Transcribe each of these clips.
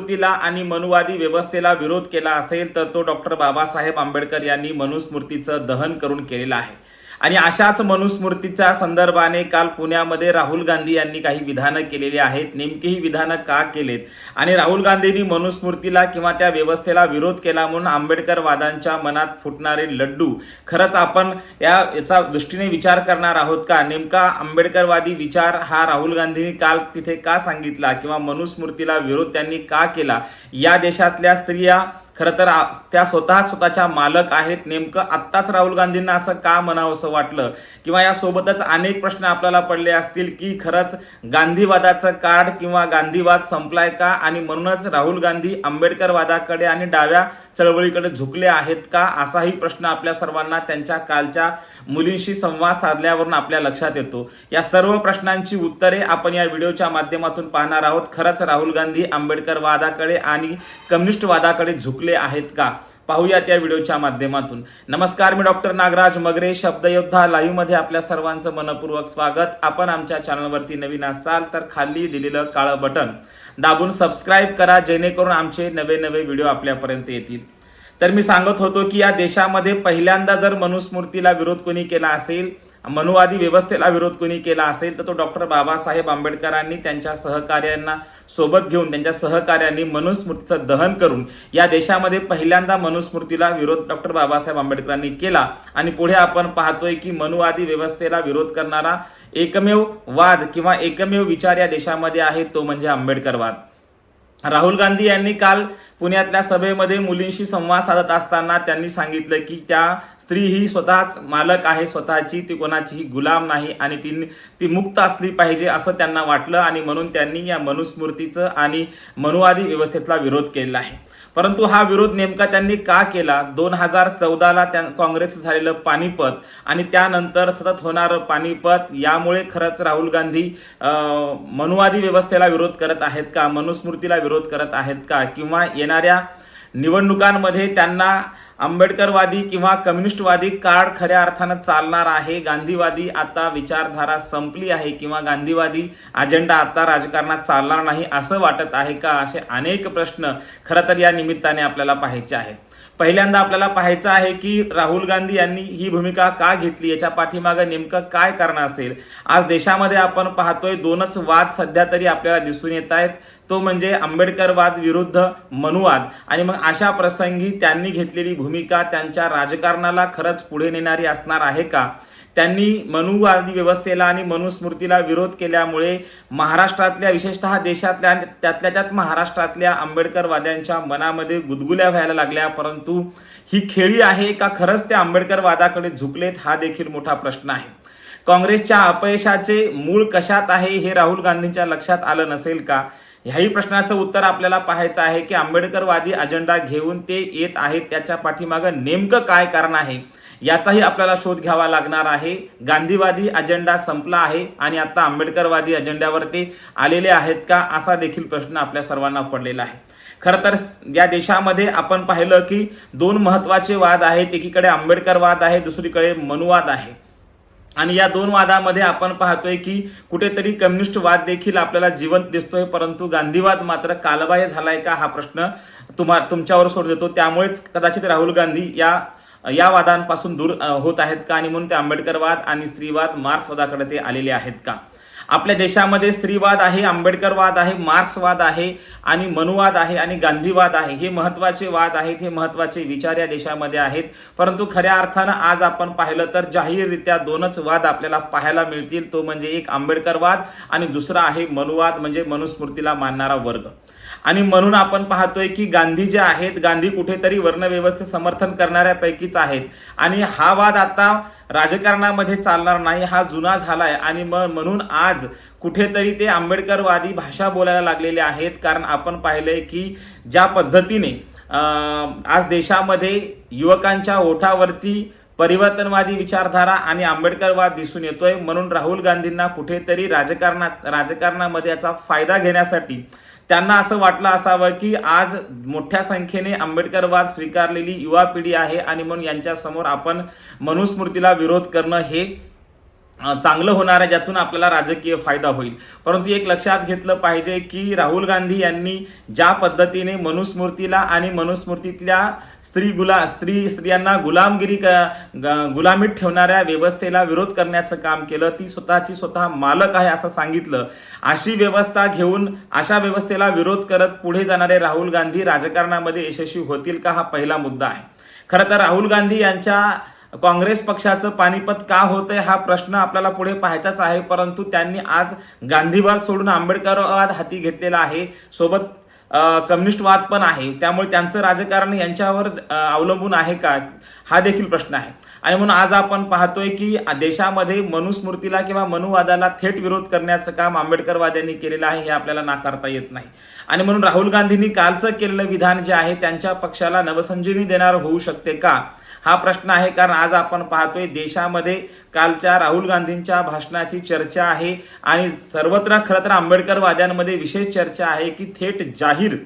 मनुस्मृतीला आणि मनुवादी व्यवस्थेला विरोध केला असेल तर तो डॉक्टर बाबासाहेब आंबेडकर यांनी मनुस्मृतीचं दहन करून केलेला आहे। आणि अशाच मनुस्मृतीच्या संदर्भाने काल पुण्यामध्ये राहुल गांधी यांनी काही विधानं केलेली आहेत। नेमकी ही विधानं का केलेत आणि राहुल गांधींनी मनुस्मृतीला किंवा त्या व्यवस्थेला विरोध केला म्हणून आंबेडकरवादांच्या मनात फुटणारे लड्डू खरंच आपण याचा दृष्टीने विचार करणार आहोत का? नेमका आंबेडकरवादी विचार हा राहुल गांधींनी काल तिथे का सांगितला किंवा मनुस्मृतीला विरोध त्यांनी का केला? या देशातल्या स्त्रिया खरं तर त्या स्वतःच्या मालक आहेत। नेमकं आत्ताच राहुल गांधींना असं का म्हणावंसं वाटलं किंवा यासोबतच अनेक प्रश्न आपल्याला पडले असतील की खरंच गांधीवादाचं कार्ड किंवा गांधीवाद संपलाय का आणि म्हणूनच राहुल गांधी आंबेडकरवादाकडे आणि डाव्या चळवळीकडे झुकले आहेत का? असाही प्रश्न आपल्या सर्वांना त्यांच्या कालच्या मुलींशी संवाद साधल्यावरून आपल्या लक्षात येतो। या सर्व प्रश्नांची उत्तरे आपण या व्हिडिओच्या माध्यमातून पाहणार आहोत। खरंच राहुल गांधी आंबेडकरवादाकडे आणि कम्युनिस्टवादाकडे झुकले आहेत का? पाहूया त्या व्हिडिओच्या माध्यमातून। नमस्कार, मी डॉक्टर नागराज मगरे, शब्दयोद्धा लाईव्ह मध्ये आपल्या सर्वांचं मनपूर्वक स्वागत। आपण आमच्या चॅनलवरती नवीन असाल तर खाली दिलेलं काळं बटन दाबून सबस्क्राईब करा, जेणेकरून आमचे नवे व्हिडिओ आपल्यापर्यंत येतील। तर मी सांगत होतो की या देशामध्ये पहिल्यांदा जर मनुस्मृतीला विरोध कोणी केला असेल, मनुवादी व्यवस्थेला विरोध कोणी केला असेल तर तो डॉक्टर बाबासाहेब आंबेडकरांनी त्यांच्या सहकार्यांना सोबत घेऊन त्यांच्या सहकार्यांनी मनुस्मृतीचं दहन करून या देशामध्ये पहिल्यांदा मनुस्मृतीला विरोध डॉक्टर बाबासाहेब आंबेडकरांनी केला। आणि पुढे आपण पाहतोय की मनुवादी व्यवस्थेला विरोध करणारा एकमेव वाद किंवा एकमेव विचार या देशामध्ये आहे, तो म्हणजे आंबेडकरवाद। राहुल गांधी यांनी काल पुण्यातल्या सभेमध्ये मुलींशी संवाद साधत असताना त्यांनी सांगितलं की त्या स्त्री ही स्वतःच मालक आहे स्वतःची, ती कोणाचीही गुलाम नाही आणि ती मुक्त असली पाहिजे असं त्यांना वाटलं आणि म्हणून त्यांनी या मनुस्मृतीचं आणि मनुवादी व्यवस्थेतला विरोध केला आहे। परंतु हा विरोध नेमका त्यांनी का केला? 2014ला काँग्रेस झालेलं पानिपत आणि त्यानंतर सतत होणारं पानिपत यामुळे खरंच राहुल गांधी मनुवादी व्यवस्थेला विरोध करत आहेत का, मनुस्मृतीला विरोध करत आहेत का, किंवा येणाऱ्या निवडणुकांमध्ये त्यांना आंबेडकरवादी किंवा कम्युनिस्टवादी कार्ड खऱ्या अर्थानं चालणार आहे? गांधीवादी आता विचारधारा संपली आहे किंवा गांधीवादी अजेंडा आता राजकारणात चालणार नाही असं वाटत आहे का? असे अनेक प्रश्न खरं तर या निमित्ताने आपल्याला पाहायचे आहेत। पहिल्यांदा आपल्याला पाहायचं आहे की राहुल गांधी यांनी ही भूमिका का घेतली, याच्या पाठीमागे नेमकं काय कारण असेल? आज देशामध्ये आपण पाहतोय दोनच वाद सध्या तरी आपल्याला दिसून येत आहेत, तो म्हणजे आंबेडकरवाद विरुद्ध मनुवाद। आणि मग अशा प्रसंगी त्यांनी घेतलेली भूमिका त्यांच्या राजकारणाला खरंच पुढे नेणारी असणार आहे का? त्यांनी मनुवादी व्यवस्थेला आणि मनुस्मृतीला विरोध केल्यामुळे महाराष्ट्रातल्या विशेषतः देशातल्या आणि त्यात महाराष्ट्रातल्या आंबेडकरवाद्यांच्या मनामध्ये गुदगुल्या व्हायला लागल्या। परंतु ही खेळी आहे का खरंच ते आंबेडकरवादाकडे झुकलेत? हा देखील मोठा प्रश्न आहे। काँग्रेसच्या अपयशाचे मूळ कशात आहे हे राहुल गांधींच्या लक्षात आलं नसेल का? ह्याही प्रश्नाचं उत्तर आपल्याला पाहायचं आहे की आंबेडकरवादी अजेंडा घेऊन ते येत आहेत, त्याच्या पाठीमागं नेमकं काय कारण आहे याचाही आपल्याला शोध घ्यावा लागणार आहे। गांधीवादी अजेंडा संपला आहे आणि आता आंबेडकरवादी अजेंड्यावर ते आलेले आहेत का, असा देखील प्रश्न आपल्या सर्वांना पडलेला आहे। खरं तर या देशामध्ये आपण पाहिलं की दोन महत्त्वाचे वाद आहेत, एकीकडे आंबेडकरवाद आहे, दुसरीकडे मनुवाद आहे। आणि या दोन वादामध्ये आपण पाहतोय की कुठेतरी कम्युनिस्ट वाद देखील आपल्याला जिवंत दिसतोय, परंतु गांधीवाद मात्र कालबाह्य झालाय का हा प्रश्न तुमच्यावर सोडून देतो। त्यामुळेच कदाचित राहुल गांधी या वादांपासून दूर होत आहेत का आणि म्हणून ते आंबेडकरवाद आणि स्त्रीवाद मार्क्सवादाकडे ते आलेले आहेत का? आपल्या देशामध्ये स्त्रीवाद आहे, आंबेडकरवाद आहे, मार्क्सवाद आहे आणि मनुवाद आहे आणि गांधीवाद आहे। हे महत्त्वाचे वाद आहेत, हे महत्त्वाचे विचार या देशामध्ये आहेत। परंतु खऱ्या अर्थानं आज आपण पाहिलं तर जाहीररित्या दोनच वाद आपल्याला पाहायला मिळतील, तो म्हणजे एक आंबेडकरवाद आणि दुसरा आहे मनुवाद, म्हणजे मनुस्मृतीला मानणारा वर्ग। आणि म्हणून आपण पाहतोय की गांधी जे आहेत, गांधी कुठेतरी वर्णव्यवस्थे समर्थन करणाऱ्यापैकीच आहेत आणि हा वाद आता राजकारणामध्ये चालणार नाही, हा जुना झालाय। आणि म्हणून आज कुठेतरी ते आंबेडकरवादी भाषा बोलायला लागलेले आहेत, कारण आपण पाहिलंय की ज्या पद्धतीने आज देशामध्ये युवकांच्या ओठावरती परिवर्तनवादी विचारधारा आणि आंबेडकरवाद दिसून येतोय। म्हणून राहुल गांधींना कुठेतरी राजकारणामध्ये याचा फायदा घेण्यासाठी त्यांना असं वाटलं असावं की आज मोठ्या संख्येने आंबेडकरवाद स्वीकारलेली युवा पिढी आहे आणि म्हणून यांच्या समोर आपण मनुस्मृतीला विरोध करणं हे चांगलं होणार आहे, ज्यातून आपल्याला राजकीय फायदा होईल. परंतु एक लक्षात घेतलं पाहिजे की राहुल गांधी यांनी ज्या पद्धतीने मनुस्मृतीला आणि मनुस्मृतीतल्या स्त्रियांना गुलामीत ठेवणाऱ्या व्यवस्थेला विरोध करण्याचं काम केलं, ती स्वतः मालक आहे असं सांगितलं, अशी व्यवस्था घेऊन अशा व्यवस्थेला विरोध करत पुढे जाणारे राहुल गांधी राजकारणामध्ये यशस्वी होतील का, हा पहिला मुद्दा आहे. खरं तर राहुल गांधी यांच्या काँग्रेस पक्षाचं पानिपत का होतंय हा प्रश्न आपल्याला पुढे पाहायचाच आहे. परंतु त्यांनी आज गांधीवाद सोडून आंबेडकरवाद हाती घेतलेला आहे, सोबत कम्युनिस्टवाद पण आहे. त्यामुळे त्यांचं राजकारण यांच्यावर अवलंबून आहे का, हा देखील प्रश्न आहे. आणि म्हणून आज आपण पाहतोय की देशामध्ये मनुस्मृतीला किंवा मनुवादाला थेट विरोध करण्याचं काम आंबेडकरवाद्यांनी केलेलं आहे, हे आपल्याला नाकारता येत नाही. आणि म्हणून राहुल गांधींनी कालचं केलेलं विधान जे आहे त्यांच्या पक्षाला नवसंजीवनी देणार होऊ शकते का, हा प्रश्न आहे. कारण आज आपण पाहतोय देशामध्ये कालच्या राहुल गांधींच्या भाषणाची चर्चा आहे आणि सर्वत्र खरं तर आंबेडकरवाद्यांमध्ये विशेष चर्चा आहे की थेट जाहीर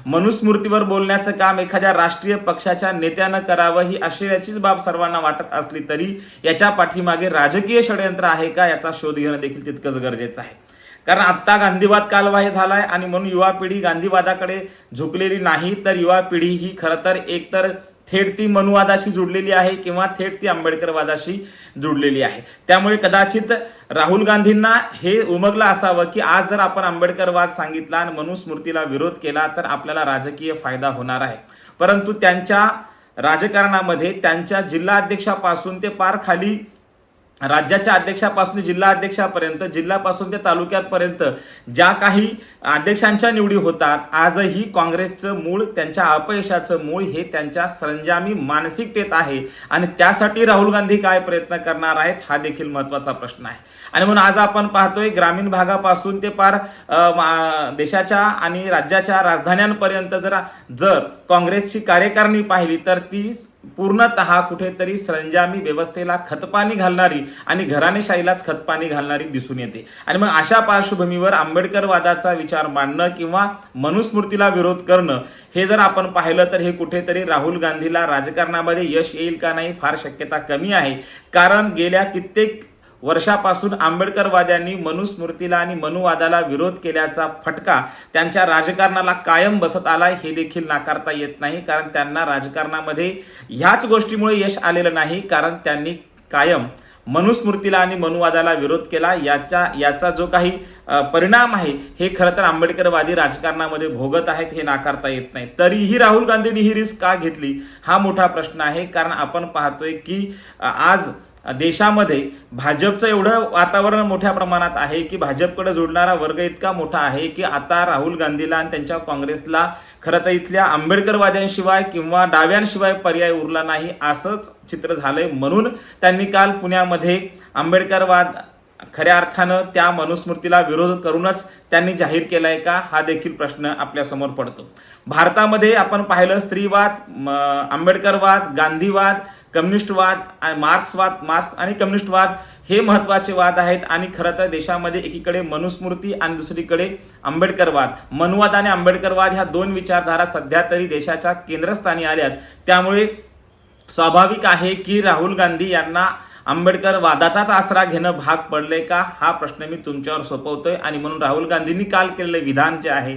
मनुस्मृतीवर बोलण्याचं काम एखाद्या राष्ट्रीय पक्षाच्या नेत्यानं करावं, ही आश्चर्याचीच बाब सर्वांना वाटत असली तरी याच्या पाठीमागे राजकीय षडयंत्र आहे का, याचा शोध घेणं देखील तितकंच गरजेचं आहे. कारण आत्ता गांधीवाद कालबाह्य झालाय आणि म्हणून युवा पिढी गांधीवादाकडे झुकलेली नाही, तर युवा पिढी ही खरं तर एकतर थेट ती मनुवादाशी जुडलेली आहे किंवा थेट ती आंबेडकरवादाशी जुडलेली आहे. त्यामुळे कदाचित राहुल गांधींना हे उमगलं असावं की आज जर आपण आंबेडकरवाद सांगितला आणि मनुस्मृतीला विरोध केला तर आपल्याला राजकीय फायदा होणार आहे. परंतु त्यांच्या राजकारणामध्ये त्यांच्या जिल्हा अध्यक्षापासून ते पार खाली राज्याच्या अध्यक्षापासून जिल्हा अध्यक्षापर्यंत, जिल्ह्यापासून ते तालुक्यापर्यंत ज्या काही अध्यक्षांच्या निवडी होतात, आजही काँग्रेसचं मूळ, त्यांच्या अपयशाचं मूळ हे त्यांच्या सरंजामी मानसिकतेत आहे. आणि त्यासाठी राहुल गांधी काय प्रयत्न करणार आहेत हा देखील महत्त्वाचा प्रश्न आहे. आणि म्हणून आज आपण पाहतोय ग्रामीण भागापासून ते पार देशाच्या आणि राज्याच्या राजधान्यांपर्यंत जर काँग्रेसची कार्यकारिणी पाहिली तर ती पूर्णतः कुठेतरी सरंजामी व्यवस्थेला खतपाणी घालणारी आणि घराणेशाहीलाच खतपाणी घालणारी दिसून येते. आणि मग अशा पार्श्वभूमीवर आंबेडकरवादाचा विचार मांडणं किंवा मनुस्मृतीला विरोध करणं हे जर आपण पाहिलं तर हे कुठेतरी राहुल गांधीला राजकारणामध्ये यश येईल का नाही, फार शक्यता कमी आहे. कारण गेल्या कित्येक वर्षापासून आंबेडकरवाद्यांनी मनुस्मृतीला आणि मनुवादाला विरोध केल्याचा फटका त्यांच्या राजकारणाला कायम बसत आलाय, हे देखील नाकारता येत नाही. कारण त्यांना राजकारणामध्ये ह्याच गोष्टीमुळे यश आलेलं नाही, कारण त्यांनी कायम मनुस्मृतीला आणि मनुवादाला विरोध केला. याचा जो काही परिणाम आहे हे खरं तर आंबेडकरवादी राजकारणामध्ये भोगत आहेत, हे नाकारता येत नाही. तरीही राहुल गांधींनी ही रिस्क का घेतली हा मोठा प्रश्न आहे. कारण आपण पाहतोय की आज देशामध्ये भाजपचं एवढं वातावरण मोठ्या प्रमाणात आहे की भाजपकडे जोडणारा वर्ग इतका मोठा आहे की आता राहुल गांधीला आणि त्यांच्या काँग्रेसला खरं तर इथल्या आंबेडकरवाद्यांशिवाय किंवा डाव्यांशिवाय पर्याय उरला नाही, असंच चित्र झालंय. म्हणून त्यांनी काल पुण्यामध्ये आंबेडकरवाद खऱ्या अर्थानं त्या मनुस्मृतीला विरोध करूनच त्यांनी जाहीर केलाय का, हा देखील प्रश्न आपल्यासमोर पडतो. भारतामध्ये आपण पाहिलं स्त्रीवाद, आंबेडकरवाद, गांधीवाद, कम्युनिस्टवाद, मार्क्स आणि कम्युनिस्टवाद हे महत्त्वाचे वाद आहेत. आणि खरं तर देशामध्ये एकीकडे मनुस्मृती आणि दुसरीकडे आंबेडकरवाद, मनुवाद आणि आंबेडकरवाद ह्या दोन विचारधारा सध्या तरी देशाच्या केंद्रस्थानी आल्यात. त्यामुळे स्वाभाविक आहे की राहुल गांधी यांना आंबेडकरवादाचाच आसरा घेणं भाग पडले का, हा प्रश्न मी तुमच्यावर सोपवतोय. आणि म्हणून राहुल गांधींनी काल केलेलं विधान जे आहे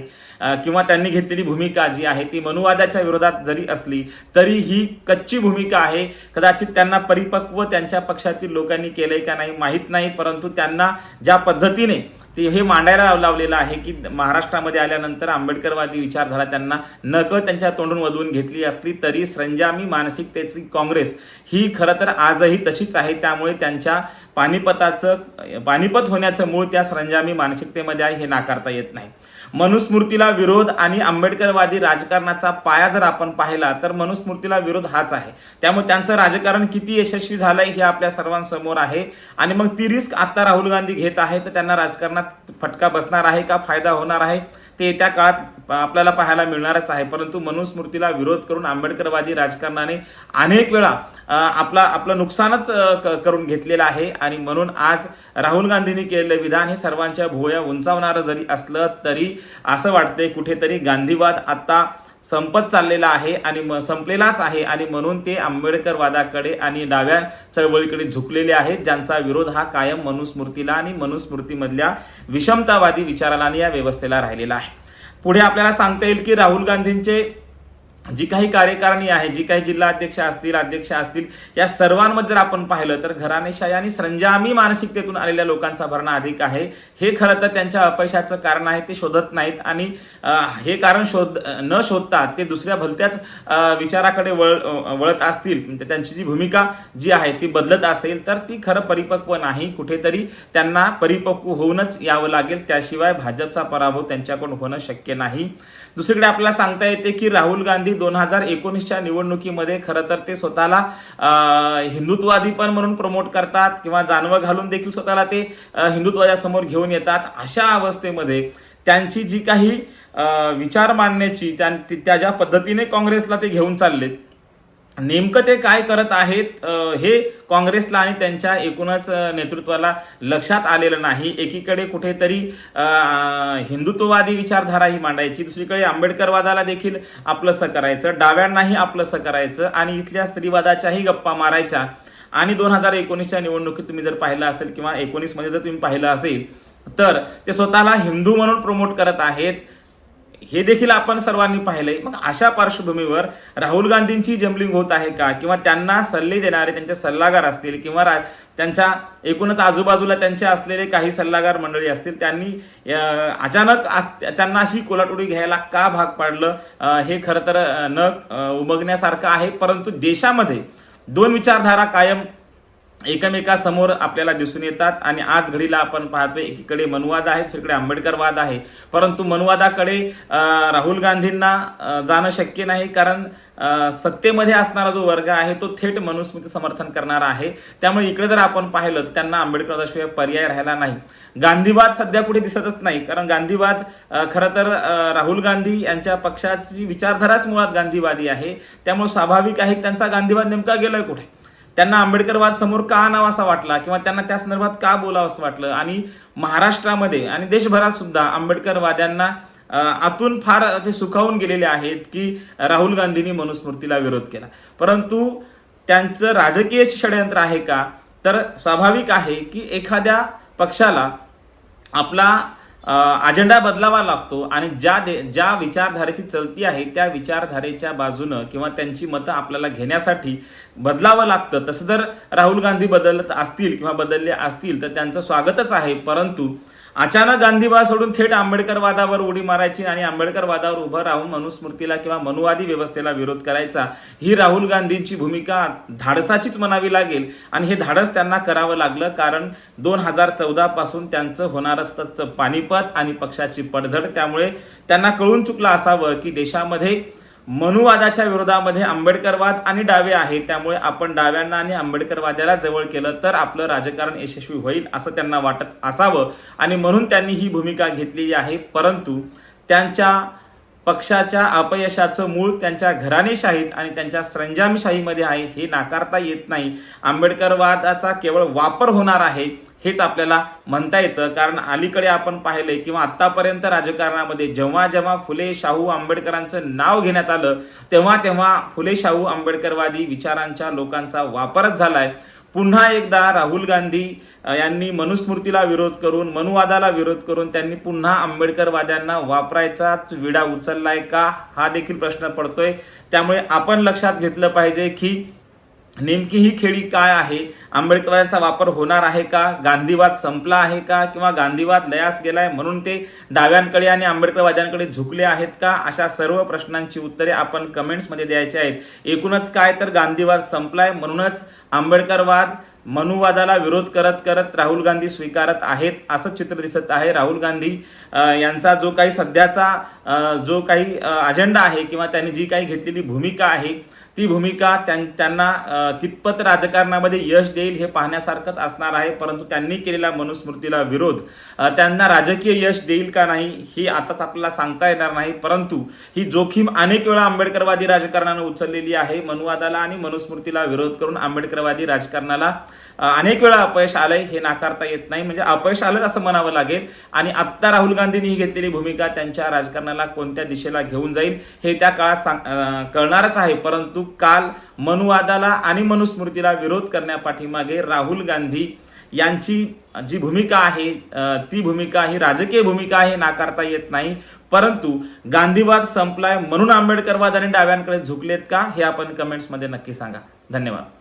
किंवा त्यांनी घेतलेली भूमिका जी आहे ती मनुवादाच्या विरोधात जरी असली तरी ही कच्ची भूमिका आहे. कदाचित त्यांना परिपक्व त्यांच्या पक्षातील लोकांनी केलंय का नाही माहीत नाही, परंतु त्यांना ज्या पद्धतीने ते हे मांडायला लावलेलं आहे की महाराष्ट्रामध्ये आल्यानंतर आंबेडकरवादी विचारधारा त्यांना नकळत त्यांच्या तोंडून वधवून घेतली असली तरी सरंजामी मानसिकतेची काँग्रेस ही खरं तर आजही तशीच आहे. त्यामुळे त्यांच्या पानिपत होण्याचं मूळ त्या सरंजामी मानसिकतेमध्ये आहे, हे नाकारता येत नाही. मनुस्मृतीला विरोध आणि आंबेडकरवादी राजकारणाचा पाया जर आपण पाहिला तर मनुस्मृतीला विरोध हाच आहे. त्यामुळे त्यांचं राजकारण किती यशस्वी झालंय हे आपल्या सर्वांसमोर आहे. आणि मग ती रिस्क आता राहुल गांधी घेत आहे तर त्यांना राजकारणात फटका बसणार आहे का, फायदा होणार आहे ते येत्या काळात आपल्याला पाहायला मिळणारच आहे. परंतु मनुस्मृतीला विरोध करून आंबेडकरवादी राजकारणाने अनेक वेळा आपलं नुकसानच करून घेतलेलं आहे. आणि म्हणून आज राहुल गांधींनी केलेलं विधान हे सर्वांच्या भुवया उंचावणारं जरी असलं तरी असं वाटतंय कुठेतरी गांधीवाद आता संपत चाललेला आहे आणि संपलेलाच आहे आणि म्हणून ते आंबेडकरवादाकडे आणि डाव्या चळवळीकडे झुकलेले आहेत, ज्यांचा विरोध हा कायम मनुस्मृतीला आणि मनुस्मृतीमधल्या विषमतावादी विचाराला आणि या व्यवस्थेला राहिलेला आहे. पुढे आपल्याला सांगता येईल की राहुल गांधींचे जी काही कार्यकारिणी आहे, जी काही जिल्हा अध्यक्ष असतील, या सर्वांमध्ये जर आपण पाहिलं तर घराणेशाही आणि संजामी मानसिकतेतून आलेल्या लोकांचा भरणा अधिक आहे. हे खरं तर त्यांच्या अपयशाचं कारण आहे, ते शोधत नाहीत आणि हे कारण न शोधता ते दुसऱ्या भलत्याच विचाराकडे वळत असतील, त्यांची जी भूमिका जी आहे ती बदलत असेल तर ती खरं परिपक्व नाही. कुठेतरी त्यांना परिपक्व होऊनच यावं लागेल, त्याशिवाय भाजपचा पराभव त्यांच्याकडून होणं शक्य नाही. दुसरीकडे आपल्याला सांगता येते की राहुल गांधी 2019च्या निवडणुकीमध्ये खरं तर ते स्वतःला हिंदुत्ववादी पण म्हणून प्रमोट करतात किंवा जानवं घालून देखील स्वतःला ते हिंदुत्वाच्या समोर घेऊन येतात. अशा अवस्थेमध्ये त्यांची जी काही विचार मांडण्याची त्या ज्या पद्धतीने काँग्रेसला ते घेऊन चालले, नेमकं ते काय करत आहेत हे काँग्रेसला आणि त्यांच्या एकूणच नेतृत्वाला लक्षात आलेलं नाही. एकीकडे कुठेतरी हिंदुत्ववादी विचारधारा ही मांडायची, दुसरीकडे आंबेडकरवादाला देखील आपलंसं करायचं, डाव्यांनाही आपलंसं करायचं आणि इथल्या स्त्रीवादाच्याही गप्पा मारायच्या. आणि 2019च्या निवडणुकीत तुम्ही जर पाहिलं असेल किंवा 19 मध्ये जर तुम्ही पाहिलं असेल तर ते स्वतःला हिंदू म्हणून प्रमोट करत आहेत, हे देखील आपण सर्वांनी पाहिलंय. मग अशा पार्श्वभूमीवर राहुल गांधींची जम्बलिंग होत आहे का, किंवा त्यांना सल्ले देणारे त्यांचे सल्लागार असतील किंवा त्यांच्या एकूणच आजूबाजूला त्यांचे असलेले काही सल्लागार मंडळी असतील, त्यांनी अचानक त्यांना अशी कोलाटोडी घ्यायला का भाग पाडलं, हे खरं तर न उमगण्यासारखं आहे. परंतु देशामध्ये दोन विचारधारा कायम एकमेकासमोर आपल्याला दिसून येतात आणि आज घडीला आपण पाहतोय एकीकडे मनुवाद आहे, दुसरीकडे आंबेडकरवाद आहे. परंतु मनुवादाकडे राहुल गांधींना जाणं शक्य नाही, कारण सत्तेमध्ये असणारा जो वर्ग आहे तो थेट मनुस्मृती समर्थन करणारा आहे. त्यामुळे इकडे जर आपण पाहिलं तर त्यांना आंबेडकरवादाशिवाय पर्याय राहिला नाही. गांधीवाद सध्या कुठे दिसतच नाही, कारण गांधीवाद खरं तर राहुल गांधी यांच्या पक्षाची विचारधाराच मुळात गांधीवादी आहे. त्यामुळे स्वाभाविक आहे त्यांचा गांधीवाद नेमका गेलोय कुठे, त्यांना आंबेडकरवाद समोर का आणावासा वाटला किंवा त्यांना त्या संदर्भात का बोलावंसं वाटलं. आणि महाराष्ट्रामध्ये आणि देशभरात सुद्धा आंबेडकरवाद्यांना आतून फार ते सुखावून गेलेले आहेत की राहुल गांधींनी मनुस्मृतीला विरोध केला. परंतु त्यांचं राजकीय षडयंत्र आहे का, तर स्वाभाविक आहे की एखाद्या पक्षाला आपला अजेंडा बदलावा लागतो आणि ज्या विचारधारेची चलती आहे त्या विचारधारेच्या बाजूनं किंवा त्यांची मतं आपल्याला घेण्यासाठी बदलावं लागतं. तसं जर राहुल गांधी बदलत असतील किंवा बदलले असतील तर त्यांचं स्वागतच आहे. परंतु अचानक गांधीवाद सोडून थेट आंबेडकरवादावर उडी मारायची आणि आंबेडकरवादावर उभं राहून मनुस्मृतीला किंवा मनुवादी व्यवस्थेला विरोध करायचा, ही राहुल गांधींची भूमिका धाडसाचीच म्हणावी लागेल. आणि हे धाडस त्यांना करावं लागलं कारण 2014 पासून त्यांचं होणारं सततचं पानिपत आणि पक्षाची पडझड, त्यामुळे त्यांना कळून चुकलं असावं की देशामध्ये मनुवादाच्या विरोधामध्ये आंबेडकरवाद आणि डावे आहे, त्यामुळे आपण डाव्यांना आणि आंबेडकरवाद्याला जवळ केलं तर आपलं राजकारण यशस्वी होईल असं त्यांना वाटत असावं आणि म्हणून त्यांनी ही भूमिका घेतलेली आहे. परंतु त्यांच्या पक्षाच्या अपयशाचं मूळ त्यांच्या घराणेशाहीत आणि त्यांच्या संजामीशाहीमध्ये आहे, हे नाकारता येत नाही. आंबेडकरवादाचा केवळ वापर होणार आहे हेच आपल्याला म्हणता येतं, कारण अलीकडे आपण पाहिलंय किंवा आत्तापर्यंत राजकारणामध्ये जेव्हा जेव्हा फुले शाहू आंबेडकरांचं नाव घेण्यात आलं तेव्हा तेव्हा फुले शाहू आंबेडकरवादी विचारांच्या लोकांचा वापरच झालाय. पुन्हा एकदा राहुल गांधी यांनी मनुस्मृतीला विरोध करून मनुवादाला विरोध करून त्यांनी पुन्हा आंबेडकरवाद्यांना वापरायचाच विडा उचललाय का, हा देखील प्रश्न पडतोय. त्यामुळे आपण लक्षात घेतलं पाहिजे की नेमकी ही खेळी काय आहे, आंबेडकरांचा वापर होणार आहे का, गांधीवाद संपला आहे का, किंवा गांधीवाद लयास गेलाय म्हणून ते डाव्यांकडे आणि आंबेडकरवाद्यांकडे झुकले आहेत का, अशा सर्व प्रश्नांची उत्तरे आपण कमेंट्समध्ये द्यायची आहेत. एकूणच काय तर गांधीवाद संपलाय म्हणूनच आंबेडकरवाद मनुवादाला विरोध करत करत राहुल गांधी स्वीकारत आहेत असं चित्र दिसत आहे. राहुल गांधी यांचा जो काही सध्याचा जो काही अजेंडा आहे किंवा त्यांनी जी काही घेतलेली भूमिका आहे ती भूमिका त्यांना कितपत राजकारणामध्ये यश देईल हे पाहण्यासारखंच असणार आहे. परंतु त्यांनी केलेल्या मनुस्मृतीला विरोध त्यांना राजकीय यश देईल का नाही हे आताच आपल्याला सांगता येणार नाही. परंतु ही जोखीम अनेक वेळा आंबेडकरवादी राजकारणाने उचललेली आहे. मनुवादाला आणि मनुस्मृतीला विरोध करून आंबेडकरवादी राजकारणाला अनेक वेळा अपयश आलंय हे नाकारता येत नाही. म्हणजे अपयश आलंच असं म्हणावं लागेल. आणि आत्ता राहुल गांधींनी ही घेतलेली भूमिका त्यांच्या राजकारणाला कोणत्या दिशेला घेऊन जाईल हे त्या काळात कळणारच आहे. परंतु काल मनुवादाला आणि मनुस्मृतीला विरोध करण्यापाठीमागे राहुल गांधी यांची जी भूमिका आहे ती भूमिका ही राजकीय भूमिका आहे, नाकारता येत नाही. परंतु गांधीवाद संपलाय म्हणून आंबेडकरवाद आणि डाव्यांकडे झुकलेत का हे आपण कमेंट्समध्ये नक्की सांगा. धन्यवाद.